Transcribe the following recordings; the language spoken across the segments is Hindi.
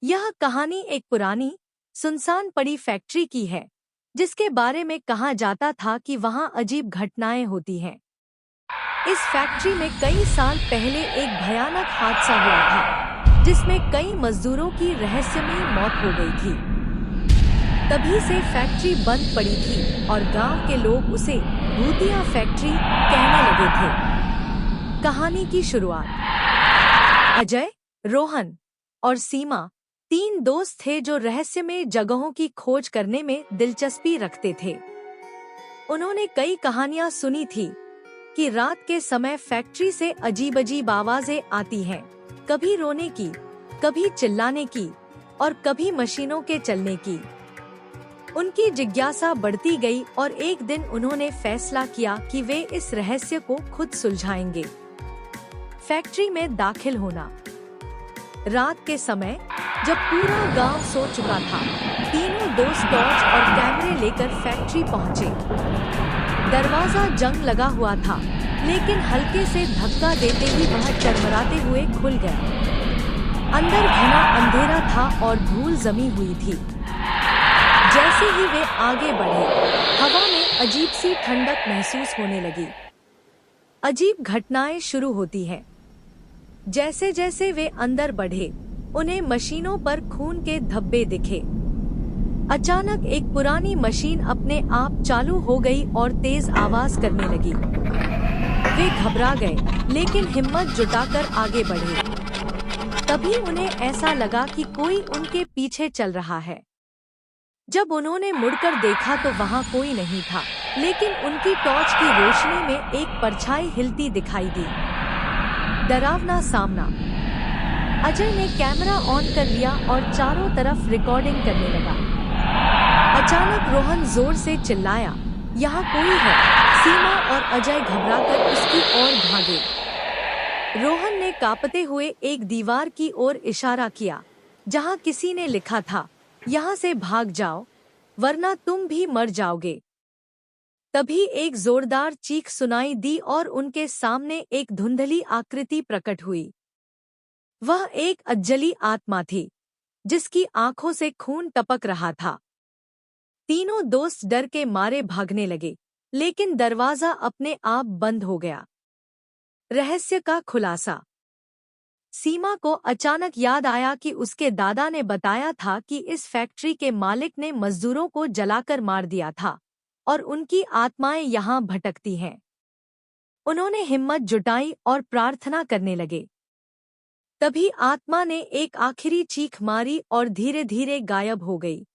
यह कहानी एक पुरानी, सुनसान पड़ी फैक्ट्री की है, जिसके बारे में कहा जाता था कि वहाँ अजीब घटनाएं होती हैं। इस फैक्ट्री में कई साल पहले एक भयानक हादसा हुआ था, जिसमें कई मजदूरों की रहस्यमयी मौत हो गई थी। तभी से फैक्ट्री बंद पड़ी थी और गांव के लोग उसे भूतिया फैक्ट्री कहने लगे थे। कहानी की शुरुआत। अजय, रोहन और सीमा तीन दोस्त थे जो रहस्यमय जगहों की खोज करने में दिलचस्पी रखते थे। उन्होंने कई कहानियां सुनी थी कि रात के समय फैक्ट्री से अजीब आवाजें आती हैं, कभी रोने की, कभी चिल्लाने की और कभी मशीनों के चलने की। उनकी जिज्ञासा बढ़ती गई और एक दिन उन्होंने फैसला किया कि वे इस रहस्य को खुद सुलझाएंगे। फैक्ट्री में दाखिल होना। रात के समय जब पूरा गांव सो चुका था, तीनों दोस्त टॉर्च और कैमरे लेकर फैक्ट्री पहुंचे। दरवाजा जंग लगा हुआ था, लेकिन हल्के से धक्का देते ही वह चरमराते हुए खुल गया। अंदर घना अंधेरा था और धूल जमी हुई थी। जैसे ही वे आगे बढ़े, हवा में अजीब सी ठंडक महसूस होने लगी। अजीब घटनाएं शुरू होती हैं। जैसे जैसे वे अंदर बढ़े, उन्हें मशीनों पर खून के धब्बे दिखे। अचानक एक पुरानी मशीन अपने आप चालू हो गई और तेज आवाज करने लगी। वे घबरा गए, लेकिन हिम्मत जुटाकर आगे बढ़े। तभी उन्हें ऐसा लगा कि कोई उनके पीछे चल रहा है। जब उन्होंने मुड़कर देखा तो वहां कोई नहीं था, लेकिन उनकी टॉर्च की रोशनी में एक परछाई हिलती दिखाई दी। डरावना सामना। अजय ने कैमरा ऑन कर लिया और चारों तरफ रिकॉर्डिंग करने लगा। अचानक रोहन जोर से चिल्लाया, यहाँ कोई है। सीमा और अजय घबराकर उसकी ओर भागे। रोहन ने कांपते हुए एक दीवार की ओर इशारा किया, जहाँ किसी ने लिखा था, यहाँ से भाग जाओ, वरना तुम भी मर जाओगे। तभी एक जोरदार चीख सुनाई दी और उनके सामने एक धुंधली आकृति प्रकट हुई। वह एक अजली आत्मा थी, जिसकी आंखों से खून टपक रहा था। तीनों दोस्त डर के मारे भागने लगे, लेकिन दरवाजा अपने आप बंद हो गया। रहस्य का खुलासा। सीमा को अचानक याद आया कि उसके दादा ने बताया था कि इस फैक्ट्री के मालिक ने मजदूरों को जलाकर मार दिया था और उनकी आत्माएं यहाँ भटकती हैं। उन्होंने हिम्मत जुटाई और प्रार्थना करने लगे। तभी आत्मा ने एक आखिरी चीख मारी और धीरे धीरे गायब हो गई।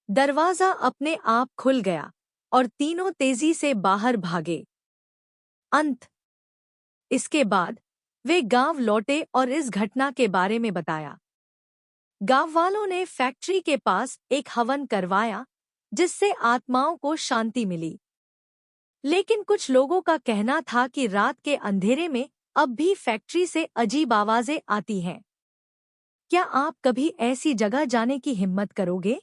दरवाजा अपने आप खुल गया और तीनों तेजी से बाहर भागे। अंत। इसके बाद वे गांव लौटे और इस घटना के बारे में बताया। गांव वालों ने फैक्ट्री के पास एक हवन करवाया, जिससे आत्माओं को शांति मिली। लेकिन कुछ लोगों का कहना था कि रात के अंधेरे में अब भी फैक्ट्री से अजीब आवाजें आती हैं। क्या आप कभी ऐसी जगह जाने की हिम्मत करोगे?